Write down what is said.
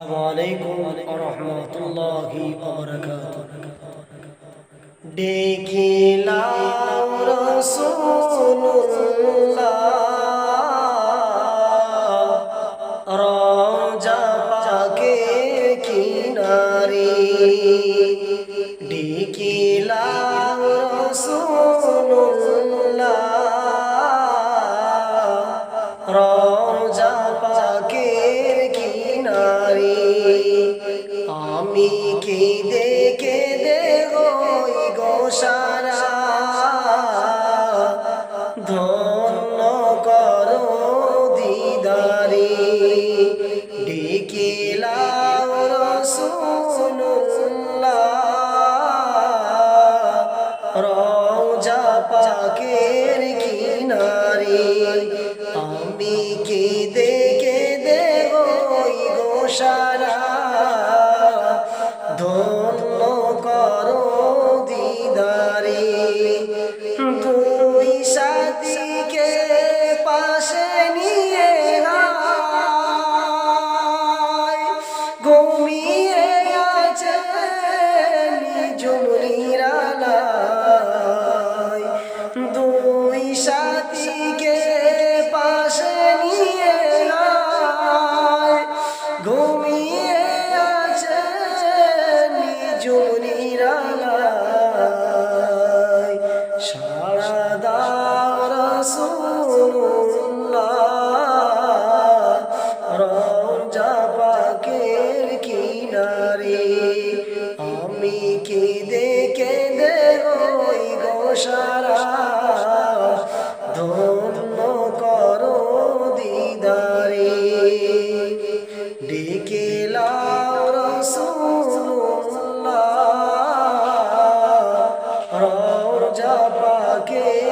আসসালামু আলাইকুম ওয়া রাহমাতুল্লাহি ওয়া বারাকাতুহু। দেখিলাম রাসূলুল্লাহ রওজা পাকে কিনারে, দেখিলাম রাসূলুল্লাহ রওজা পাকের কিনারে। আমি কেঁদে কেঁদে হই গো সারা, ধন্য করো দিদারে। ডেকেলাম রাসূলুল্লাহ রওজা পাকের কিনারে। আমি কেঁদে কেঁদে হই গো সারা, ধন্য করো দিদারে। দুই সাথীকে পাশে নিয়ে ঘুমিয়ে আছে নিজুম নিরালায়। দুই সাথীকে পাশে নিয়ে ঘুমিয়ে আছে নিজুম নিরালায়। সাড়া দাও রাসূলুল্লাহ রওজা পাকের কিনারে। আমি কেঁদে কেঁদে হই গো সারা, ধন্য করো দিদারে। ডেকেলাম রাসূলুল্লাহ রওজা পাকের